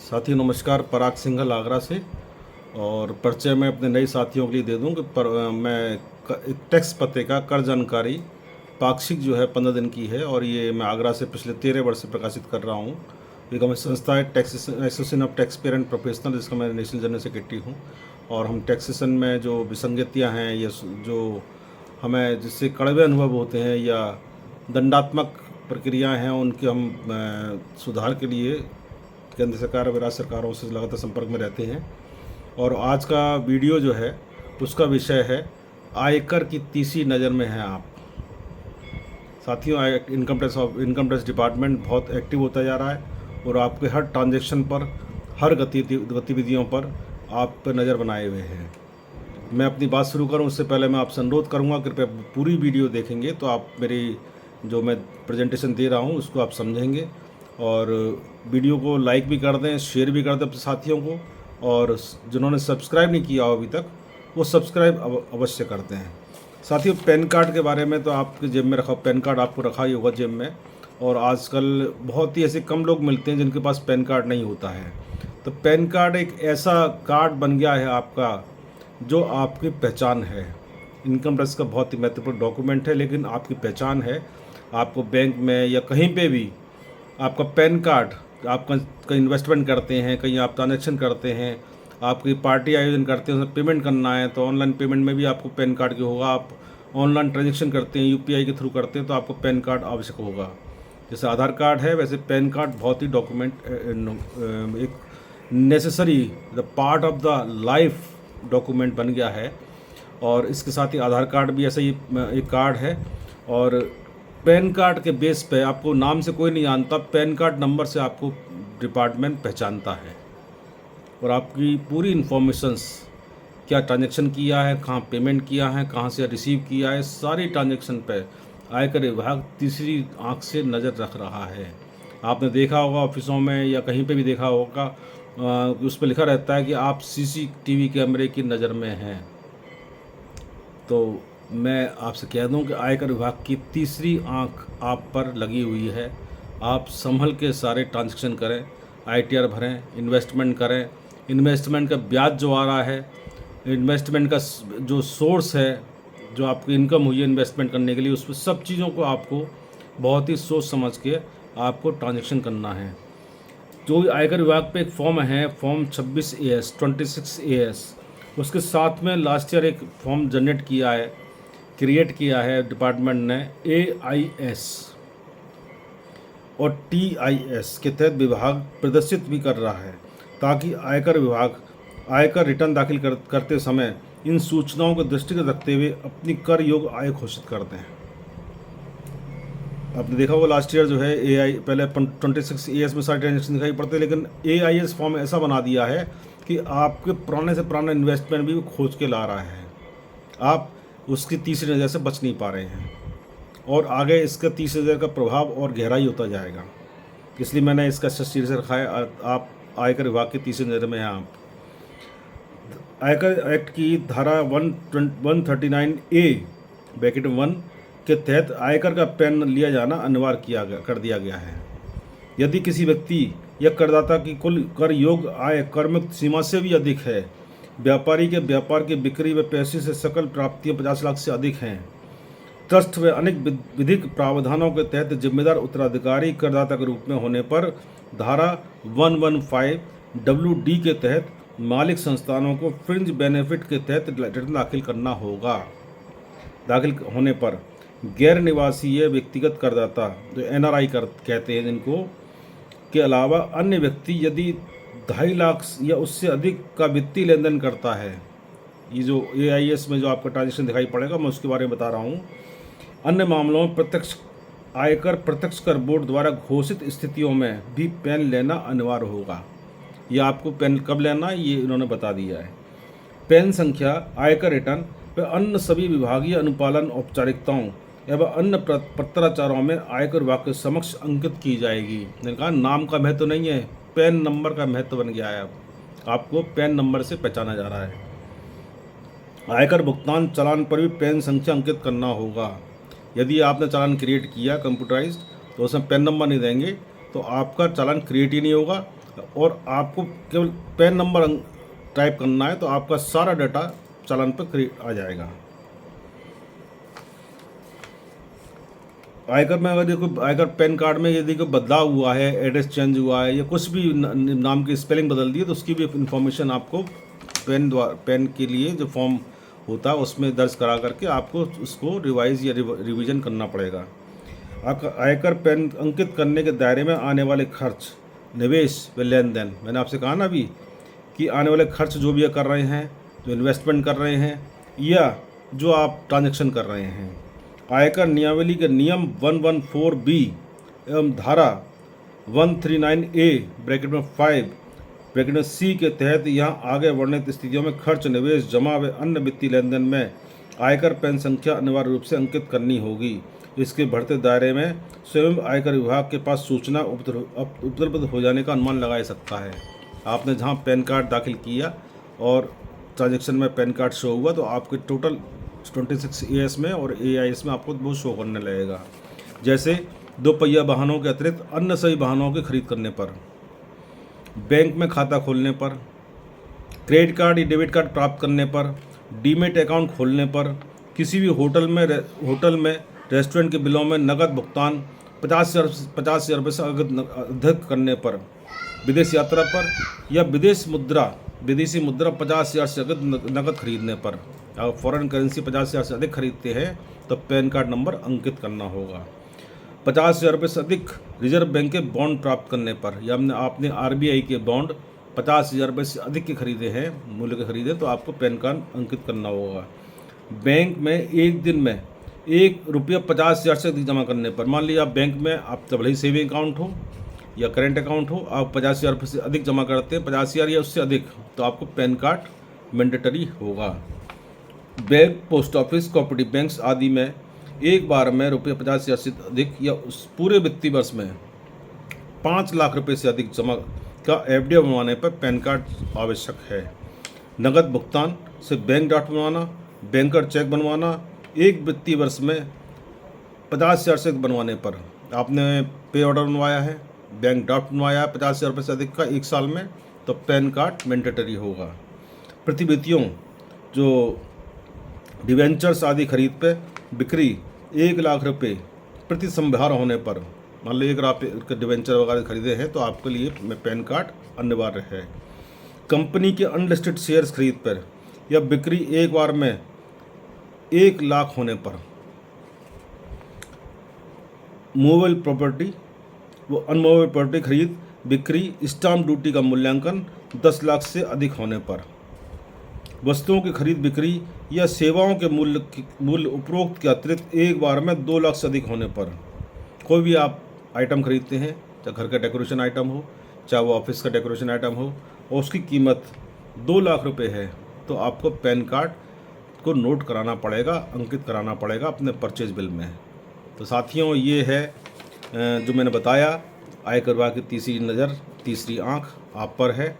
साथी नमस्कार। पराग सिंघल आगरा से। और परिचय मैं अपने नए साथियों के लिए दे दूं कि मैं एक टैक्स पते का कर जानकारी पाक्षिक जो है 15 दिन की है, और ये मैं आगरा से पिछले 13 वर्ष से प्रकाशित कर रहा हूँ। एक हमारी संस्था है tax association of tax payer and professional, जिसका मैं नेशनल जनरल सेक्रेटरी हूँ। और हम टैक्सेशन में जो विसंगतियाँ हैं या जो हमें जिससे कड़वे अनुभव होते हैं या दंडात्मक प्रक्रियाएं हैं, उनके हम सुधार के लिए केंद्र सरकार और राज्य सरकारों से लगातार संपर्क में रहते हैं। और आज का वीडियो जो है उसका विषय है आयकर की तीसरी नज़र में हैं आप। साथियों, इनकम टैक्स डिपार्टमेंट बहुत एक्टिव होता जा रहा है और आपके हर ट्रांजैक्शन पर, हर गतिविधियों पर आप पर नज़र बनाए हुए हैं। मैं अपनी बात शुरू करूं उससे पहले मैं आपसे अनुरोध करूंगा, कृपया पूरी वीडियो देखेंगे तो आप मेरी जो मैं प्रेजेंटेशन दे रहा हूं उसको आप समझेंगे। और वीडियो को लाइक भी कर दें, शेयर भी कर दें अपने साथियों को, और जिन्होंने सब्सक्राइब नहीं किया हो अभी तक वो सब्सक्राइब अवश्य करते हैं। साथियों, पैन कार्ड के बारे में तो आपके जेब में रखा, पैन कार्ड आपको रखा ही होगा जेब में, और आजकल बहुत ही ऐसे कम लोग मिलते हैं जिनके पास पैन कार्ड नहीं होता है। तो पैन कार्ड एक ऐसा कार्ड बन गया है आपका जो आपकी पहचान है। इनकम टैक्स का बहुत ही महत्वपूर्ण डॉक्यूमेंट है, लेकिन आपकी पहचान है। आपको बैंक में या कहीं पे भी आपका पैन कार्ड, आप कहीं इन्वेस्टमेंट करते हैं, कहीं आप ट्रांजेक्शन करते हैं, आपकी पार्टी आयोजन करते हैं, उसमें पेमेंट करना है तो ऑनलाइन पेमेंट में भी आपको पैन कार्ड की होगा। आप ऑनलाइन ट्रांजेक्शन करते हैं, यूपीआई के थ्रू करते हैं तो आपको पैन कार्ड आवश्यक होगा। जैसे आधार कार्ड है वैसे पैन कार्ड बहुत ही डॉक्यूमेंट, एक necessary the part of the life document बन गया है। और इसके साथ ही आधार कार्ड भी ऐसा ही एक कार्ड है। और पैन कार्ड के बेस पे आपको नाम से कोई नहीं जानता, पैन कार्ड नंबर से आपको डिपार्टमेंट पहचानता है। और आपकी पूरी इन्फॉर्मेशंस, क्या ट्रांजैक्शन किया है, कहाँ पेमेंट किया है, कहाँ से रिसीव किया है, सारी ट्रांजैक्शन पे आयकर विभाग तीसरी आंख से नज़र रख रहा है। आपने देखा होगा ऑफिसों में या कहीं पे भी देखा होगा, उस पर लिखा रहता है कि आप सीसीटीवी कैमरे की नज़र में हैं। तो मैं आपसे कह दूं कि आयकर विभाग की तीसरी आंख आप पर लगी हुई है। आप संभल के सारे ट्रांजैक्शन करें, आईटीआर भरें, इन्वेस्टमेंट करें। इन्वेस्टमेंट का ब्याज जो आ रहा है, इन्वेस्टमेंट का जो सोर्स है, जो आपकी इनकम हुई है इन्वेस्टमेंट करने के लिए, उस पर सब चीज़ों को आपको बहुत ही सोच समझ के आपको ट्रांजैक्शन करना है। जो आयकर विभाग पे एक फॉर्म है, फॉर्म 26AS, उसके साथ में लास्ट ईयर एक फॉर्म क्रिएट किया है डिपार्टमेंट ने, AIS और TIS के तहत विभाग प्रदर्शित भी कर रहा है, ताकि आयकर विभाग आयकर रिटर्न दाखिल करते समय इन सूचनाओं को दृष्टिगत रखते हुए अपनी कर योग्य आय घोषित करते हैं। आपने देखा होगा लास्ट ईयर जो है पहले 26AS में सारे ट्रांजेक्शन दिखाई पड़ते, लेकिन AIS फॉर्म ऐसा बना दिया है कि आपके पुराने से पुराना इन्वेस्टमेंट भी खोज के ला रहा है। आप उसकी तीसरी नज़र से बच नहीं पा रहे हैं, और आगे इसका तीसरी नज़र का प्रभाव और गहराई होता जाएगा। इसलिए मैंने इसका शीर्षक रखा है, आप आयकर विभाग की तीसरी नज़र में हैं। आप आयकर एक्ट की धारा 139A(1) के तहत आयकर का पैन लिया जाना अनिवार्य कर दिया गया है। यदि किसी व्यक्ति या करदाता की कुल कर योग्य आय करमुक्त सीमा से भी अधिक है, व्यापारी के व्यापार की बिक्री व पैसे से सकल प्राप्तियां 50 लाख से अधिक हैं, ट्रस्ट व अनेक विधिक प्रावधानों के तहत जिम्मेदार उत्तराधिकारी करदाता के रूप में होने पर धारा 115WD के तहत मालिक संस्थानों को फ्रिंज बेनिफिट के तहत रिटर्न दाखिल करना होगा। दाखिल होने पर गैर निवासीय व्यक्तिगत करदाता, जो NRI कहते हैं जिनको, के अलावा अन्य व्यक्ति यदि 2.5 लाख या उससे अधिक का वित्तीय लेन देन करता है, ये जो AIS में जो आपका ट्रांजेक्शन दिखाई पड़ेगा मैं उसके बारे में बता रहा हूँ। अन्य मामलों में प्रत्यक्ष कर बोर्ड द्वारा घोषित स्थितियों में भी पैन लेना अनिवार्य होगा। यह आपको पैन कब लेना ये इन्होंने बता दिया है। पैन संख्या आयकर रिटर्न व अन्य सभी विभागीय अनुपालन औपचारिकताओं एवं अन्य पत्राचारों में आयकर विभाग के समक्ष अंकित की जाएगी। मैंने कहा नाम का महत्व नहीं है, पैन नंबर का महत्व बन गया है। अब आपको पैन नंबर से पहचाना जा रहा है। आयकर भुगतान चालान पर भी पैन संख्या अंकित करना होगा। यदि आपने चालान क्रिएट किया कंप्यूटराइज्ड तो उसमें पैन नंबर नहीं देंगे तो आपका चालान क्रिएट ही नहीं होगा और आपको केवल पैन नंबर टाइप करना है तो आपका सारा डाटा चालान पर आ जाएगा। आयकर में अगर देखो, आयकर पैन कार्ड में यदि कोई बदलाव हुआ है, एड्रेस चेंज हुआ है या कुछ भी नाम की स्पेलिंग बदल दी है तो उसकी भी इन्फॉर्मेशन आपको पैन के लिए जो फॉर्म होता है उसमें दर्ज करा करके आपको उसको रिवाइज या रिवीजन करना पड़ेगा। आपका आयकर पैन अंकित करने के दायरे में आने वाले खर्च, निवेश व लेन देन, मैंने आपसे कहा ना अभी कि आने वाले खर्च जो भी कर रहे हैं, जो इन्वेस्टमेंट कर रहे हैं या जो आप ट्रांजैक्शन कर रहे हैं, आयकर नियमावली के नियम 114B एवं धारा 139A ब्रैकेट में 5 ब्रैकेट में C के तहत यहाँ आगे वर्णित स्थितियों में खर्च, निवेश, जमा व अन्य वित्तीय लेन देन में आयकर पैन संख्या अनिवार्य रूप से अंकित करनी होगी। इसके बढ़ते दायरे में स्वयं आयकर विभाग के पास सूचना उपलब्ध हो जाने का अनुमान लगाया सकता है। आपने जहाँ पैन कार्ड दाखिल किया और ट्रांजैक्शन में पैन कार्ड शो हुआ तो आपके टोटल 26 AS में और AIS में आपको वो शो करने लगेगा। जैसे 2 पहिया वाहनों के अतिरिक्त अन्य सभी वाहनों की खरीद करने पर, बैंक में खाता खोलने पर, क्रेडिट कार्ड या डेबिट कार्ड प्राप्त करने पर, डीमेट अकाउंट खोलने पर, किसी भी होटल में रेस्टोरेंट के बिलों में नकद भुगतान 50,000 रुपये से अधिक करने पर, विदेश यात्रा पर या विदेशी मुद्रा 50,000 से अधिक नकद खरीदने पर, अगर फॉरेन करेंसी 50,000 से अधिक खरीदते हैं तो पैन कार्ड नंबर अंकित करना होगा। 50,000 रुपये से अधिक रिजर्व बैंक के बॉन्ड प्राप्त करने पर या आपने RBI के बॉन्ड 50,000 रुपये से अधिक के खरीदे हैं, मूल्य के खरीदे, तो आपको पैन कार्ड अंकित करना होगा। बैंक में एक दिन में ₹1 से अधिक जमा करने पर, मान लीजिए आप बैंक में आप भले ही सेविंग अकाउंट हो या करेंट अकाउंट हो, आप 50,000 रुपये से अधिक जमा करते हैं, 50,000 या उससे अधिक, तो आपको पैन कार्ड मैंडेटरी होगा। Bank, post office, cooperative banks आदि में एक बार में ₹50,000 से अधिक या उस पूरे वित्तीय वर्ष में 5 लाख रुपये से अधिक जमा का एफडी बनवाने पर पैन कार्ड आवश्यक है। नकद भुगतान से बैंक ड्राफ्ट बनवाना, बैंकर चेक बनवाना, एक वित्तीय वर्ष में 50,000 से अधिक बनवाने पर, आपने पे ऑर्डर बनवाया है, बैंक ड्राफ्ट बनवाया है 50,000 रुपये से अधिक का एक साल में, तो पैन कार्ड मैंडेटरी होगा। प्रतिभूतियों, जो डिवेंचर्स आदि खरीद पे बिक्री 1 लाख रुपये प्रति संभार होने पर, मान लो 1 लाख के डिवेंचर वगैरह खरीदे हैं तो आपके लिए पैन कार्ड अनिवार्य है। कंपनी के अनलिस्टेड शेयर्स खरीद पर या बिक्री एक बार में 1 लाख होने पर, मूवेबल प्रॉपर्टी वो अनमूवेबल प्रॉपर्टी खरीद बिक्री स्टाम्प ड्यूटी का मूल्यांकन 10 लाख से अधिक होने पर, वस्तुओं की खरीद बिक्री या सेवाओं के मूल्य उपरोक्त के अतिरिक्त एक बार में 2 लाख से अधिक होने पर, कोई भी आप आइटम खरीदते हैं, चाहे घर का डेकोरेशन आइटम हो, चाहे वो ऑफिस का डेकोरेशन आइटम हो, और उसकी कीमत 2 लाख रुपए है, तो आपको पैन कार्ड को नोट कराना पड़ेगा, अंकित कराना पड़ेगा अपने परचेज बिल में। तो साथियों, ये है जो मैंने बताया, आयकर विभाग की तीसरी नज़र, तीसरी आँख आप पर है,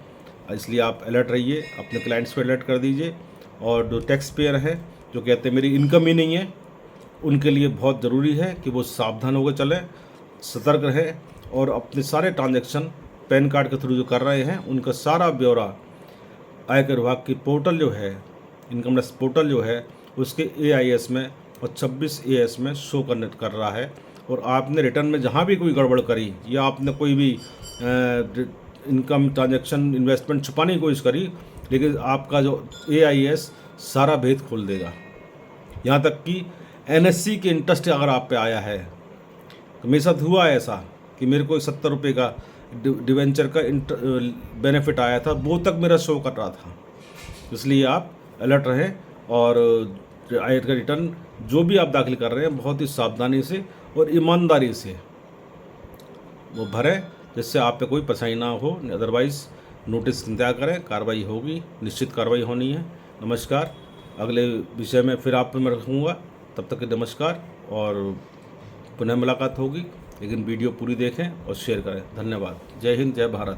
इसलिए आप अलर्ट रहिए, अपने क्लाइंट्स पर अलर्ट कर दीजिए। और जो टैक्स पेयर हैं जो कहते हैं मेरी इनकम ही नहीं है, उनके लिए बहुत ज़रूरी है कि वो सावधान होकर चलें, सतर्क रहें और अपने सारे ट्रांजैक्शन पैन कार्ड के थ्रू जो कर रहे हैं उनका सारा ब्यौरा आयकर विभाग की पोर्टल जो है, इनकम टैक्स पोर्टल जो है, उसके AIS में और 26 AS में शो कर रहा है। और आपने रिटर्न में जहाँ भी कोई गड़बड़ करी या आपने कोई भी इनकम ट्रांजैक्शन इन्वेस्टमेंट छुपाने की कोशिश करी, लेकिन आपका जो AIS सारा भेद खोल देगा। यहाँ तक कि NSC के इंटरेस्ट अगर आप पे आया है, तो मेरे साथ हुआ है ऐसा कि मेरे को 70 रुपये का डिवेंचर का बेनिफिट आया था, वो तक मेरा शो कर रहा था। इसलिए आप अलर्ट रहें और आयकर का रिटर्न जो भी आप दाखिल कर रहे हैं बहुत ही सावधानी से और ईमानदारी से वो भरें, जिससे आप पे कोई परेशानी ना हो। अदरवाइज़ नोटिस इंतजार करें, कार्रवाई होगी, निश्चित कार्रवाई होनी है। नमस्कार, अगले विषय में फिर आप पे मैं रखूँगा, तब तक के नमस्कार और पुनः मुलाकात होगी। लेकिन वीडियो पूरी देखें और शेयर करें। धन्यवाद। जय हिंद, जय भारत।